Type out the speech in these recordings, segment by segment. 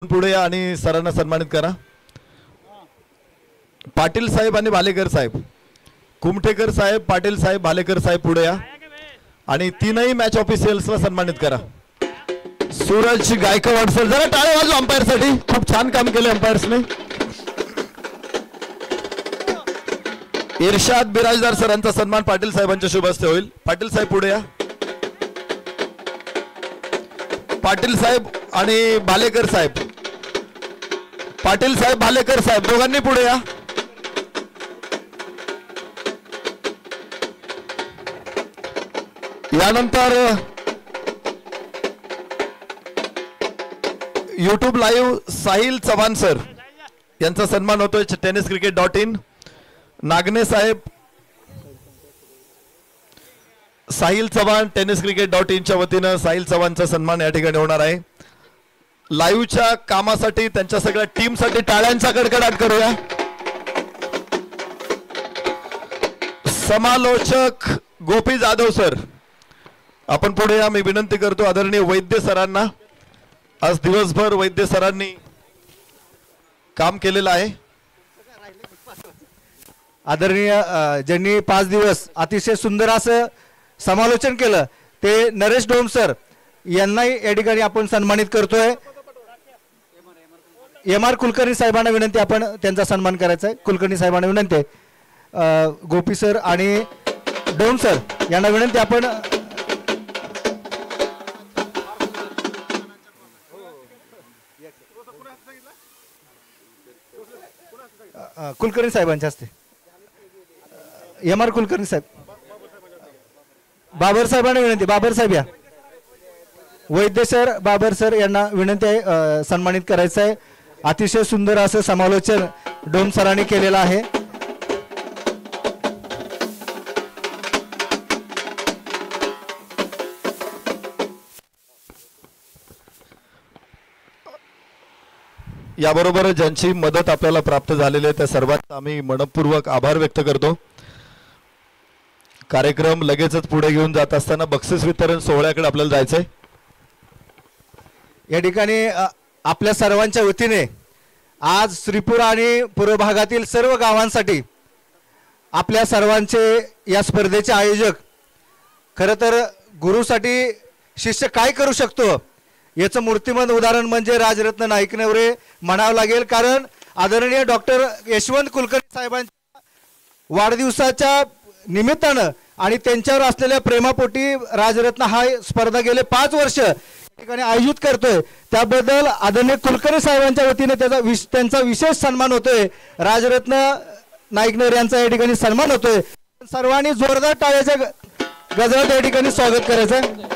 पुढे या आणि सरांना सन्मानित करा। पाटील साहेब आणि भालेकर साहेब, कुमठेकर साहेब, पाटील साहेब, भालेकर साहेब पुढे या आणि तीनही मॅच ऑफिशियल्सला सन्मानित करा। सूरज गायकवाड सर, जरा टाळ्या वाजवा अंपायर साठी, खूप छान काम केले अंपायर्सने। इर्शाद बिराजदार सरांचा सन्मान पाटील साहेबांच्या शुभ हस्ते होईल। पाटील साहेब पुढे या। पाटील साहेब आणि भालेकर साहेब, पाटील साहेब, भालेकर साहेब दोघांनी पुढे या। यानंतर YouTube live Sahil Chavan sir यांचा सन्मान होतोय tenniscricket.in। नागने साहेब, साहिल चव्हाण tenniscricket.in च्या वतीने साहिल चव्हाणचा सन्मान या ठिकाणी होणार आहे। लाईव्हच्या कामासाठी त्यांच्या सगळ्या टीमसाठी टाळ्यांचा कडकडाट करूया। समालोचक गोपी जाधव सर आपण पुढे या। मी विनंती करतो आदरणीय वैद्य सरांना, आज दिवसभर वैद्य सरांनी काम केलेलं आहे। आदरणीय ज्यांनी 5 दिवस अतिशय सुंदर असं समालोचन केलं ते नरेश डोम सर यांनाही या ठिकाणी आपण सन्मानित करतोय। MR कुलकर्णी साहेबांना विनंती, आपण त्यांचा सन्मान करायचा आहे। कुलकर्णी साहेबांना विनंती आहे, गोपी सर आणि डोम सर यांना विनंती, आपण कुलकर्णी साहेबांच्या हस्ते MR कुलकर्णी साहेब, बाबर साहेबांना विनंती, बाबर साहेब या। वैद्य सर, बाबर सर यांना विनंती आहे सन्मानित करायचं आहे। अतिशय सुंदर असं समालोचन डोम सरांनी केलेलं आहे। याबरोबर ज्यांची मदत आपल्याला प्राप्त झालेली आहे त्या सर्वांचा आम्ही मनपूर्वक आभार व्यक्त करतो। कार्यक्रम लगेचच पुढे घेऊन जात असताना बक्षीस वितरण सोहळ्याकडे आपल्याला जायचंय। या ठिकाणी आपल्या सर्वांच्या वतीने आज श्रीपुर आणि पूर्व भागातील सर्व गावांसाठी आपल्या सर्वांचे या स्पर्धेचे आयोजक, खरं तर गुरुसाठी शिष्य काय करू शकतो याचं मूर्तिमंत उदाहरण म्हणजे राजरत्न नाईक नवरे म्हणावं लागेल। कारण आदरणीय डॉक्टर यशवंत कुलकर्णी साहेबांच्या वाढदिवसाच्या निमित्तानं आणि त्यांच्यावर असलेल्या प्रेमापोटी राजरत्न हा स्पर्धा गेले 5 वर्ष ठिकाणी आयोजित करतोय। त्याबद्दल आदरणीय कुलकर्णी साहेबांच्या वतीने त्यांचा विशेष सन्मान होतोय। राजरत्न नाईकनर यांचा या ठिकाणी सन्मान होतोय। सर्वांनी जोरदार टाळ्याच्या गजरात या ठिकाणी स्वागत करायचं।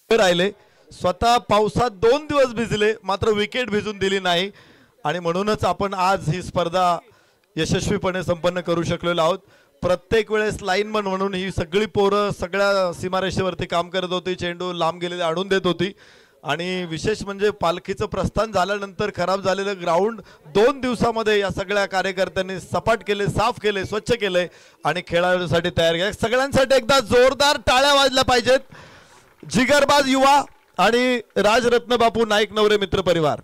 राहिले स्वतः पावसात 2 दिवस भिजले, मात्र विकेट भिजून दिली नाही आणि म्हणूनच आपण आज ही स्पर्धा यशस्वीपणे संपन्न करू शकलेलो आहोत। प्रत्येक वेळेस लाईनमन म्हणून ही सगळी पोरं सगळ्या सीमारेषेवरती काम करत होती, चेंडू लांब गेलेले आणून देत होती आणि विशेष म्हणजे पालखीचं प्रस्थान झाल्यानंतर खराब झालेलं ग्राउंड 2 दिवसामध्ये या सगळ्या कार्यकर्त्यांनी सपाट केले, साफ केले, स्वच्छ केले आणि खेळाडूंसाठी तयार केले। सगळ्यांसाठी एकदा जोरदार टाळ्या वाजल्या पाहिजेत। जिगरबाज युवा आणि राजरत्न बापू नाईक नवरे मित्र परिवार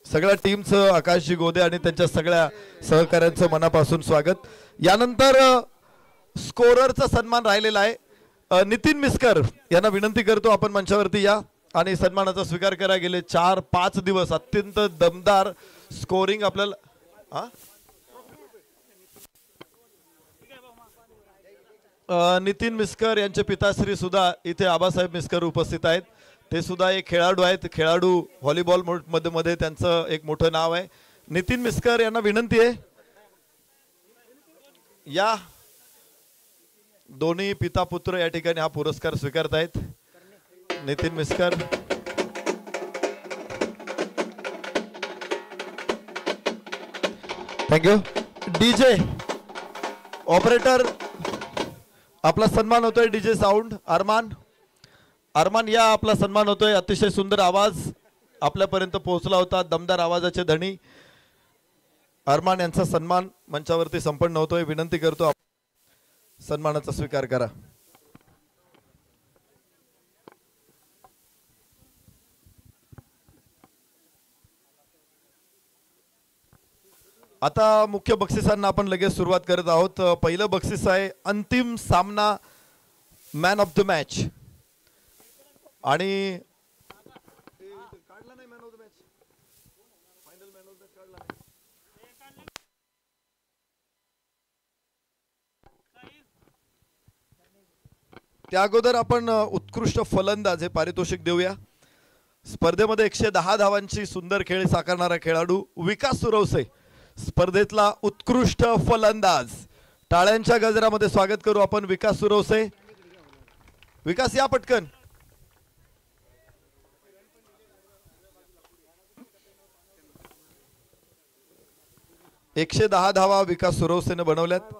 सगळ्या टीमचं आकाशजी गोदे आणि त्यांच्या सगळ्या सहकाऱ्यांचं मनापासून स्वागत. यानंतर स्कोररचा सन्मान राहिलेला आहे. नितीन मिस्कर यांना विनंती करतो आपण मंचावरती या आणि सन्मानाचा स्वीकार करा. गेले 4-5 दिवस अत्यंत दमदार स्कोरिंग आपल्याला नितीन मिस्कर यांचे पिताश्री सुद्धा इथे आबासाहेब मिस्कर उपस्थित आहेत. ते सुद्धा एक खेळाडू आहेत. खेळाडू व्हॉलीबॉल मध्ये त्यांचं एक मोठं नाव आहे. नितीन मिस्कर यांना विनंती आहे या. दोन्ही पिता पुत्र या ठिकाणी हा पुरस्कार स्वीकारतायत. Nitin mixer thank you. DJ operator आपला सन्मान होतोय. डीजे साऊंड अरमान या आपला सन्मान होतोय. अतिशय सुंदर आवाज आपल्यापर्यंत पोहोचला होता. दमदार आवाजाचे धनी अरमान यांचा सन्मान मंचावरती संपन्न होतोय. विनंती करतो सन्मानाचा स्वीकार करा. आता मुख्य बक्षिसांना आपण लगेच सुरुवात करत आहोत. पहिलं बक्षीस आहे अंतिम सामना मॅन ऑफ द मॅच आणि त्या अगोदर आपण उत्कृष्ट फलंदाज हे पारितोषिक देऊया. स्पर्धेमध्ये 110 धावांची सुंदर खेळ साकारणारा खेळाडू विकास सुरवसे स्पर्धेतला उत्कृष्ट फलंदाज. टाळ्यांच्या गजरामध्ये स्वागत करू आपण विकास सुरवसे. विकास या पटकन. एकशे 10 धावा विकास सुरवसेने बनवल्यात.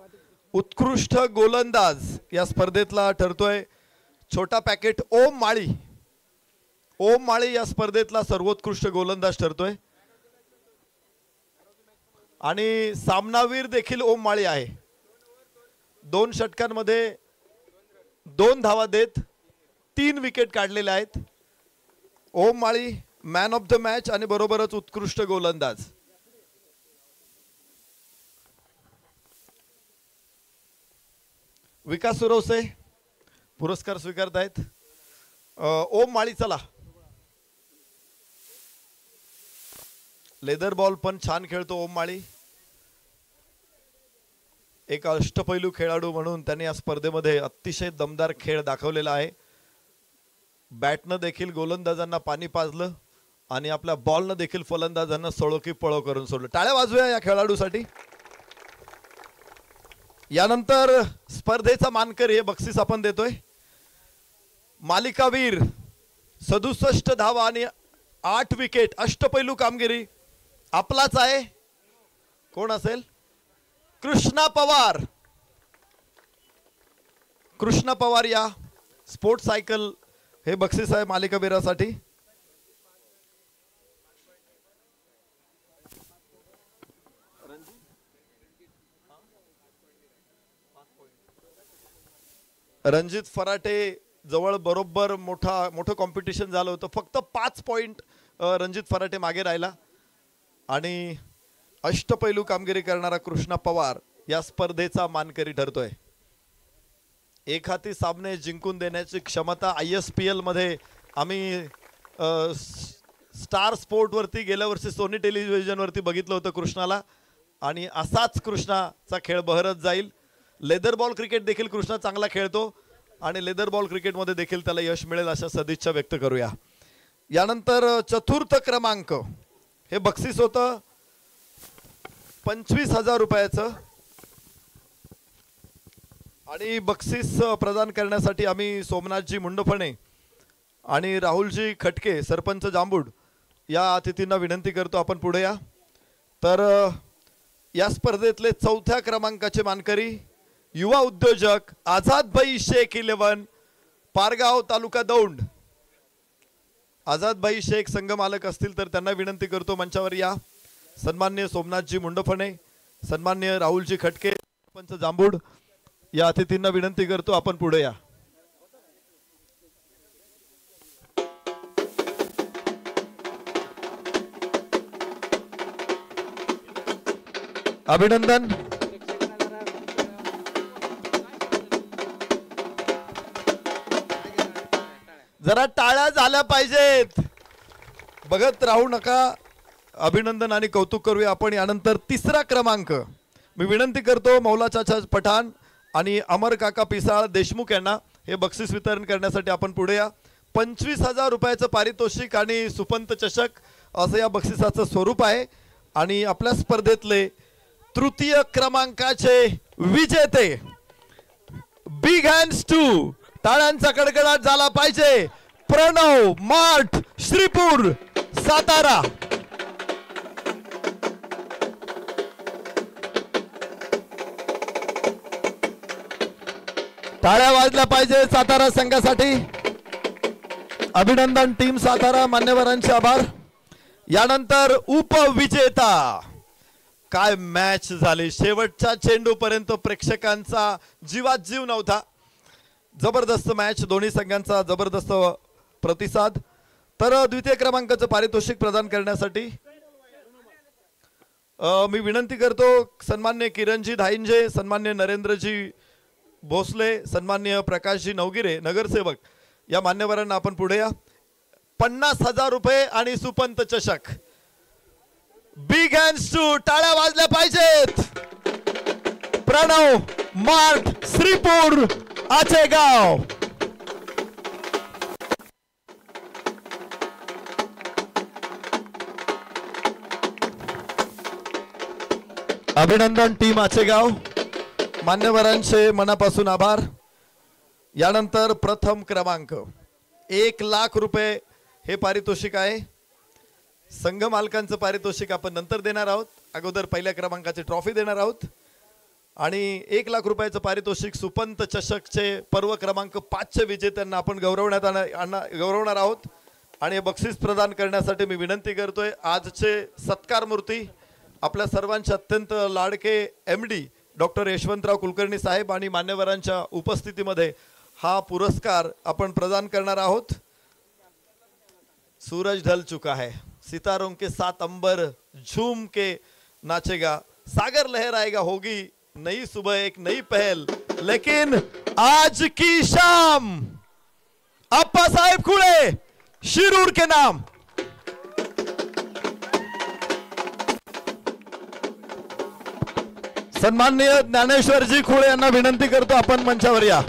उत्कृष्ट गोलंदाज या स्पर्धेतला ठरतोय छोटा पॅकेट ओम माळी. ओम माळी या स्पर्धेतला सर्वोत्कृष्ट गोलंदाज ठरतोय आणि सामनावीर देखील ओम माळी आहे. 2 षटकांमध्ये 2 धावा देत 3 विकेट काढलेल्या आहेत. ओम माळी मॅन ऑफ द मॅच आणि बरोबरच उत्कृष्ट गोलंदाज. विकास सुरवसे पुरस्कार स्वीकारतायत. ओम माळी चला. लेदर बॉल पण छान खेळतो ओम माळी. एक अष्टपैलू खेळाडू म्हणून त्यांनी या स्पर्धेमध्ये अतिशय दमदार खेळ दाखवलेला आहे. बॅटनं देखील गोलंदाजांना पाणी पाजलं आणि आपल्या बॉलनं देखील फलंदाजांना सळो की पळो करून सोडलं. टाळ्या वाजवूया या खेळाडूसाठी. यानंतर स्पर्धेचा मानकरी हे बक्षीस आपण देतोय. मालिकावीर 67 धावा आणि 8 विकेट अष्टपैलू कामगिरी आपलाच आहे. कोण असेल? कृष्णा पवार. कृष्णा पवार या. स्पोर्ट्स सायकल हे बक्षीस आहे मालिकावीरासाठी. रणजित फराटे जवळ बरोबर मोठं कॉम्पिटिशन झालं होतं. फक्त 5 पॉइंट रणजित फराटे मागे राहिला आणि अष्टपैलू कामगिरी करणारा कृष्णा पवार या स्पर्धेचा मानकरी ठरतोय. एक हाती सामने जिंकून देण्याची क्षमता ISPL मध्ये आम्ही स्टार स्पोर्ट वरती गेल्या वर्षी सोनी टेलिव्हिजन वरती बघितलं होतं कृष्णाला आणि असाच कृष्णाचा खेळ बहरत जाईल. लेदर बॉल क्रिकेट देखील कृष्णा चांगला खेळतो आणि लेदर बॉल क्रिकेटमध्ये देखील त्याला यश मिळेल अशा सदिच्छा व्यक्त करूया. यानंतर चतुर्थ क्रमांक हे बक्षीस होतं 25,000 रुपयाचं आणि बक्षीस प्रदान करण्यासाठी आम्ही सोमनाथजी मुंडफणे आणि राहुलजी खटके सरपंच जांभूड या अतिथींना विनंती करतो आपण पुढे या. तर या स्पर्धेतले 4थ्या क्रमांकाचे मानकरी युवा उद्योजक आझाद भाई शेख 11 पारगाव तालुका दौंड. आझाद भाई शेख संघ मालक असतील तर त्यांना विनंती करतो मंचावर या. सन्मान्य सोमनाथजी मुंडफणे, सन्मान्य राहुलजी खटके सरपंच जांभूड या अतिथींना विनंती करतो आपण पुढे या. अभिनंदन. जरा टाळ्या झाल्या पाहिजेत. बघत राहू नका. अभिनंदन आणि कौतुक करूया आपण. यानंतर तिसरा क्रमांक मी विनंती करतो मौला चाचा पठाण आणि अमर काका पिसाळ देशमुख यांना हे बक्षीस वितरण करण्यासाठी आपण पुढे या. 25,000 रुपयाचं पारितोषिक आणि सुपंत चषक असं या बक्षिसाचं स्वरूप आहे. आणि आपल्या स्पर्धेतले तृतीय क्रमांकाचे विजेते बिग हँड्स 2 टाळ्यांचा कडकडाट झाला पाहिजे. प्रणव माठ श्रीपूर सातारा. टाळ्या वाजल्या पाहिजे सातारा संघासाठी. अभिनंदन टीम सातारा. मान्यवरांचे आभार. यानंतर उपविजेता. काय मॅच झाली. शेवटच्या चेंडूपर्यंत प्रेक्षकांचा जीवात जीव नव्हता. जबरदस्त मॅच. दोन्ही संघांचा जबरदस्त प्रतिसाद. तर द्वितीय क्रमांकाचं पारितोषिक प्रदान करण्यासाठी मी विनंती करतो सन्मान्य किरणजी धाईंजे, सन्मान्य नरेंद्रजी भोसले, सन्मान्य प्रकाशजी नवगिरे नगरसेवक या मान्यवरांना आपण पुढे या. 50,000 रुपये आणि सुपंत चषक. बिग हँड्स 2 टाळ्या वाजल्या पाहिजेत. प्रणव मार्ट श्रीपूर आचेगाव. अभिनंदन टीम आचेगाव. मान्यवरांचे मनापासून आभार. यानंतर प्रथम क्रमांक 1,00,000 रुपये हे पारितोषिक आहे. संघ मालकांचं पारितोषिक आपण नंतर देणार आहोत. अगोदर पहिल्या क्रमांकाची ट्रॉफी देणार आहोत. आणि 1,00,000 रुपयाचं पारितोषिक सुपंत चषकचे पर्व क्रमांक 5चे विजेत्यांना आपण गौरवणार आहोत. आणि हे बक्षीस प्रदान करण्यासाठी मी विनंती करतोय आजचे सत्कार मूर्ती आपल्या सर्वांचे अत्यंत लाडके MD डॉक्टर यशवंतराव कुलकर्णी साहेब आणि मान्यवरांच्या उपस्थितीमध्ये हा पुरस्कार आपण प्रदान करणार आहोत. सूरज ढल चुका है, सितारों के साथ अंबर झूम के नाचेगा, सागर लहराएगा, होगी नई सुबह एक नई पहल, लेकिन आज की शाम अप्पा साहेब खुळे शिरूर के नाम. सन्माननीय ज्ञानेश्वरजी खुळे यांना विनंती करतो आपण मंचावर या.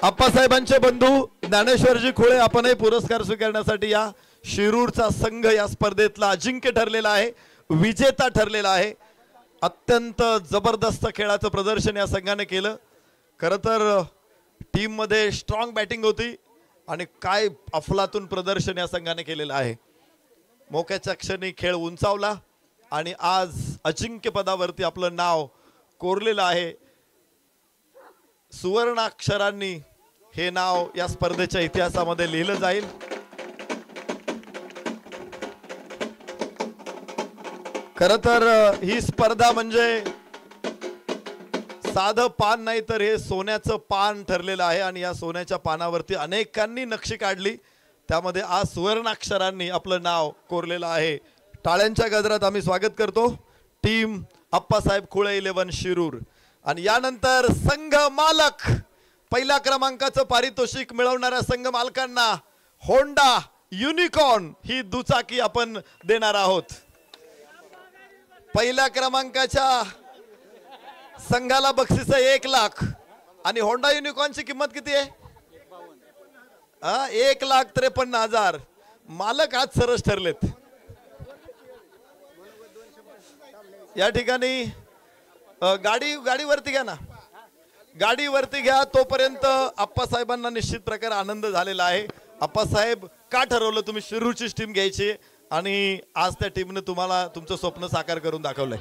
आप्पासाहेबांचे बंधू ज्ञानेश्वरजी खुळे आपणही पुरस्कार स्वीकारण्यासाठी या. शिरूरचा संघ या स्पर्धेतला अजिंक्य ठरलेला आहे, विजेता ठरलेला आहे. अत्यंत जबरदस्त खेळाचं प्रदर्शन या संघाने केलं. खरं तर टीम मध्ये स्ट्रॉंग बॅटिंग होती आणि काय अफलातून प्रदर्शन या संघाने केलेलं आहे. मोक्याच्या क्षणी खेळ उंचावला आणि आज अजिंक्य पदावरती आपलं नाव कोरलेलं आहे. सुवर्णाक्षरांनी हे नाव या स्पर्धेच्या इतिहासामध्ये लिहिलं जाईल. खरं तर ही स्पर्धा म्हणजे साधं पान नाही तर हे सोन्याचं पान ठरलेलं आहे. आणि या सोन्याच्या पानावरती अनेकांनी नक्षी काढली, त्यामध्ये आज सुवर्णाक्षरांनी आपलं नाव कोरलेलं आहे. टाळ्यांच्या गजरात आम्ही स्वागत करतो टीम आप्पासाहेब खुळे 11 शिरूर. आणि यानंतर संघ मालक पहिल्या क्रमांकाचं पारितोषिक मिळवणाऱ्या संघ मालकांना होंडा युनिकॉर्न ही दुचाकी आपण देणार आहोत. पहिल्या क्रमांकाच्या संघाला बक्षीस आहे 1,00,000 आणि होंडा युनिकॉर्नची किंमत किती आहे? 1,53,000. मालक आज सरस ठरलेत. या ठिकाणी गाडीवरती घ्या ना, गाडीवरती घ्या. तोपर्यंत आप्पासाहेबांना निश्चित प्रकारे आनंद झालेला आहे. आप्पासाहेब का ठरवलं तुम्ही शिरूरचीच टीम घ्यायची आणि आज त्या टीमने तुम्हाला तुमचं स्वप्न साकार करून दाखवलंय?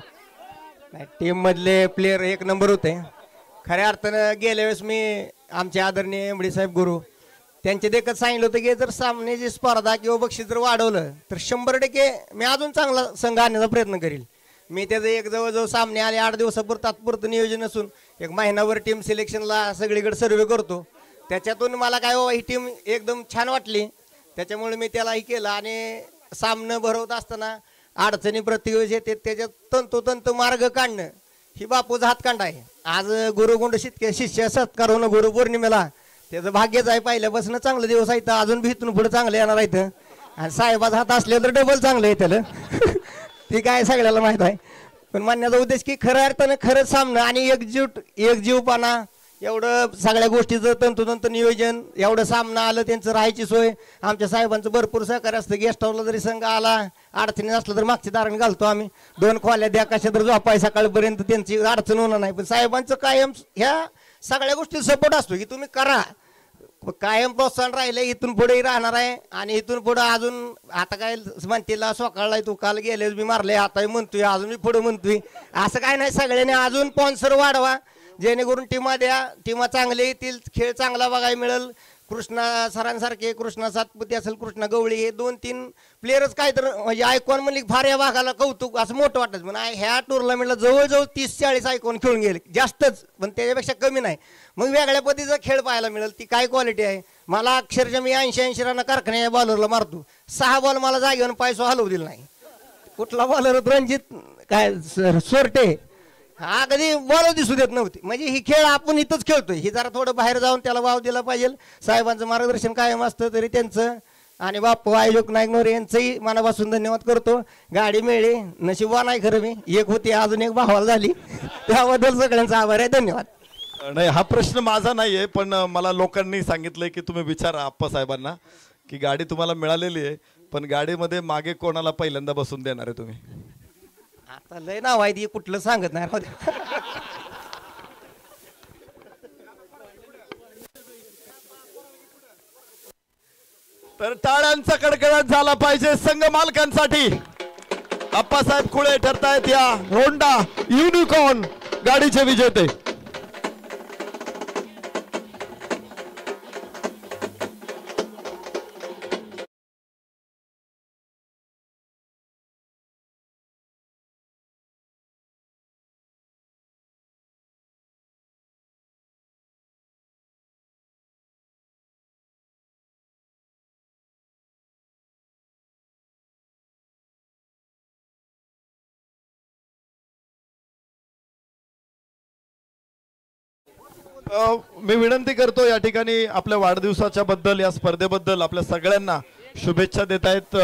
टीम मधले प्लेयर एक नंबर होते. खऱ्या अर्थानं गेल्या वेळेस मी आमचे आदरणीय MD साहेब गुरु त्यांचे देखत सांगितलं होतं की जर सामन्याची स्पर्धा किंवा बक्षीस जर वाढवलं तर 100% मी अजून चांगला संघ आणण्याचा प्रयत्न करील. मी त्याचं एक जवळजवळ सामने आले 8 दिवसापूर्वी तात्पुरतं नियोजन असून एक महिनाभर टीम सिलेक्शनला सगळीकडे सर्वे करतो. त्याच्यातून मला काय ही टीम एकदम छान वाटली, त्याच्यामुळे मी त्यालाही केलं. आणि सामनं भरवत असताना अडचणी प्रत्येक वेळेस येते, त्याच्यात तंतोतंत मार्ग काढणं ही बापूचा हातखंड आहे. आज गुरुगुंड शिष्य सत्कार होणं गुरुपौर्णिमेला त्याचं भाग्यच आहे. पहिल्यापासून चांगले दिवस आहेत, अजून भी इथून पुढे चांगले येणार आहेत. आणि साहेबाचा हात असले तर डबल चांगलं आहे त्याला ती काय सगळ्याला माहीत आहे. पण म्हणण्याचा उद्देश की खऱ्या अर्थानं खरंच सामनं आणि एकजीवपणा, एवढं सगळ्या गोष्टीचं तंतोतंत नियोजन, एवढं सामनं आलं, त्यांचं राहायची सोय, आमच्या साहेबांचं भरपूर सहकार्य असतं. गेस्ट हाऊसला जरी संघ आला अडचणी नसलं तर मागच्या दाराने घालतो आम्ही, 2 खोल्या द्या कशा तर झोपाय सकाळपर्यंत, त्यांची अडचण होणार नाही. पण साहेबांचं कायम ह्या सगळ्या गोष्टी सपोर्ट असतो की तुम्ही करा, कायम प्रोत्साहन राहिले, इथून पुढेही राहणार आहे. आणि इथून पुढे अजून आता काय म्हणतेला सोकाळलाय तू, काल गेलेच मी मारले, आता म्हणतोय, अजून मी पुढे म्हणतोय, असं काय नाही. सगळ्यांनी अजून स्पॉन्सर वाढवा, जेणेकरून टीमा द्या, टीमा चांगले येतील, खेळ चांगला बघायला मिळेल. कृष्णा सरांसारखे, कृष्णा सातपुते असेल, कृष्णा गवळी, हे 2-3 प्लेयरच काय तर म्हणजे आयकॉन म्हणले फार या भागाला कौतुक असं मोठं वाटत. पण ह्या टुर्नामेंटला जवळजवळ 30-40 आयकॉन खेळून गेले, जास्तच, पण त्याच्यापेक्षा कमी नाही. मग वेगळ्या पद्धतीचा खेळ पाहायला मिळेल. ती काय क्वालिटी आहे. मला अक्षरशः मी 80-80 रन कारखान्या बॉलरला मारतो, 6 बॉल मला जागेवर पायसो हलवू दिला नाही. कुठला बॉलर रणजित काय सोरटे हा कधी बॉल दिसू देत नव्हती. म्हणजे ही खेळ आपण इथंच खेळतोय, ही जरा थोडं बाहेर जाऊन त्याला वाव दिला पाहिजे. साहेबांचं मार्गदर्शन कायम असतं, तरी त्यांचं आणि बाप्पू आयोजक नाईक नवरे यांचंही मनापासून धन्यवाद करतो. गाडी मिळली, नशिबवान आहे खरं मी, एक होती अजून एक भावाला झाली, त्याबद्दल सगळ्यांचा आभार आहे, धन्यवाद. नाही, हा प्रश्न माझा नाहीये, पण मला लोकांनी सांगितलंय की तुम्ही विचारा आप्पा साहेबांना की गाडी तुम्हाला मिळालेली आहे, पण गाडीमध्ये मागे कोणाला पहिल्यांदा बसून देणार आहे तुम्ही? आता लय नाव आहे ती, कुठलं सांगत नाही. तर टाळ्यांचा कडकडाट झाला पाहिजे संघ मालकांसाठी. आप्पासाहेब खुळे ठरतायत या होंडा युनिकॉर्न गाडीचे विजेते. मी विनंती करतो या ठिकाणी आपल्या वाढदिवसाच्या बद्दल, या स्पर्धेबद्दल आपल्या सगळ्यांना शुभेच्छा देत आहेत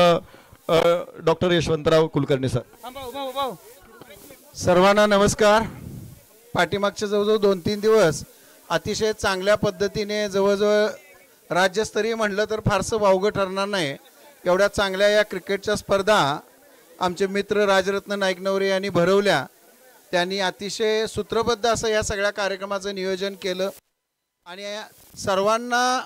डॉक्टर यशवंतराव कुलकर्णी सर. सर्वांना नमस्कार. पाठीमागचे जवळजवळ 2-3 दिवस अतिशय चांगल्या पद्धतीने, जवळजवळ राज्यस्तरीय म्हटलं तर फारसं वावगं ठरणार नाही, एवढ्या चांगल्या या क्रिकेटच्या स्पर्धा आमचे मित्र राजरत्न नाईकनवरे यांनी भरवल्या. त्यांनी अतिशय सूत्रबद्ध असं या सगळ्या कार्यक्रमाचं नियोजन केलं आणि सर्वांना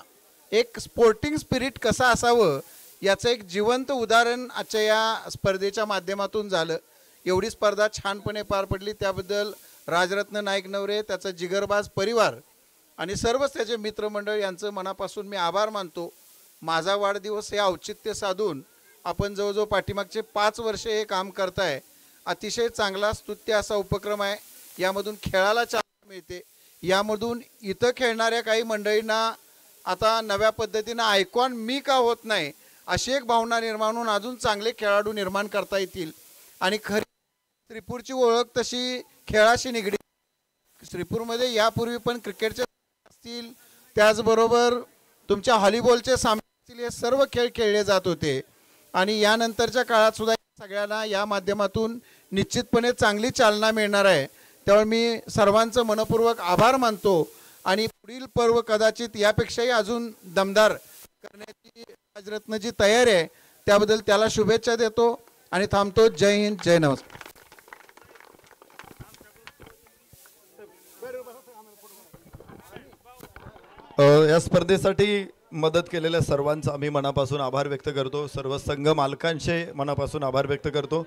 एक स्पोर्टिंग स्पिरिट कसं असावं याचं एक जिवंत उदाहरण आजच्या या स्पर्धेच्या माध्यमातून झालं. एवढी स्पर्धा छानपणे पार पडली, त्याबद्दल राजरत्न नाईकनवरे, त्याचा जिगरबाज परिवार आणि सर्वच त्याचे मित्रमंडळ यांचं मनापासून मी आभार मानतो. माझा वाढदिवस हे औचित्य साधून आपण जवळजवळ पाठीमागचे 5 वर्षे हे काम करताय. अतिशय चांगला स्तुत्य असा उपक्रम आहे. यामधून खेळाला चालना मिळते, यामधून इथं खेळणाऱ्या काही मंडळींना आता नव्या पद्धतीनं आयकॉन मी का होत नाही अशी एक भावना निर्माण होऊन अजून चांगले खेळाडू निर्माण करता येतील. आणि खरी श्रीपूरची ओळख तशी खेळाशी निगडीत. श्रीपूरमध्ये यापूर्वी पण क्रिकेटचे असतील, त्याचबरोबर तुमच्या व्हॉलीबॉलचे सामने असतील, हे सर्व खेळ खेळले जात होते. आणि यानंतरच्या काळात सुद्धा सगळ्यांना या माध्यमातून निश्चितपणे चांगली चालना मिळणार आहे. त्यामुळे मी सर्वांचं मनपूर्वक आभार मानतो आणि पुढील पर्व कदाचित यापेक्षाही अजून दमदार करण्याची राजरत्नची तयारी आहे, त्याबद्दल त्याला शुभेच्छा देतो आणि थांबतो. जय हिंद, जय नमस्कार. या स्पर्धेसाठी मदत केलेल्या सर्वांचा आम्ही मनापासून आभार व्यक्त करतो. सर्व संघ मालकांचे मनापासून आभार व्यक्त करतो.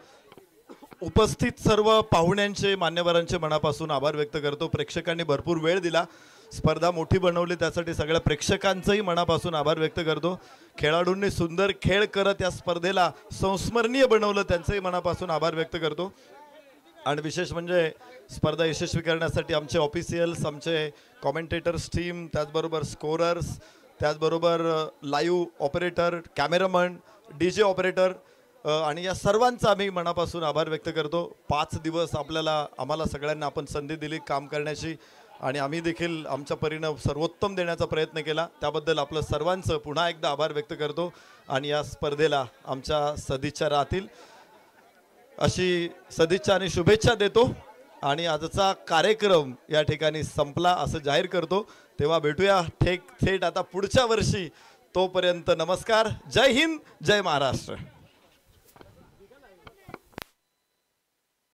उपस्थित सर्व पाहुण्यांचे, मान्यवरांचे मनापासून आभार व्यक्त करतो. प्रेक्षकांनी भरपूर वेळ दिला, स्पर्धा मोठी बनवली, त्यासाठी सगळ्या प्रेक्षकांचंही मनापासून आभार व्यक्त करतो. खेळाडूंनी सुंदर खेळ करत या स्पर्धेला संस्मरणीय बनवलं, त्यांचंही मनापासून आभार व्यक्त करतो. आणि विशेष म्हणजे स्पर्धा यशस्वी करण्यासाठी आमचे ऑफिशियल्स, आमचे कॉमेंटेटर्स टीम, त्याचबरोबर स्कोरर्स, त्याचबरोबर live operator, cameraman, DJ operator आणि या सर्वांचा आम्ही मनापासून आभार व्यक्त करतो. 5 दिवस आम्हाला सगळ्यांना आपण संधी दिली काम करण्याची आणि आम्ही देखील आमच्या परीनं सर्वोत्तम देण्याचा प्रयत्न केला. त्याबद्दल आपलं सर्वांचं पुन्हा एकदा आभार व्यक्त करतो आणि या स्पर्धेला आमच्या सदिच्छा राहतील अशी सदिच्छा आणि शुभेच्छा देतो. आणि आजचा कार्यक्रम या ठिकाणी संपला असं जाहीर करतो. तेव्हा भेटूया थेट आता पुढच्या वर्षी. तोपर्यंत नमस्कार. जय हिंद, जय महाराष्ट्र.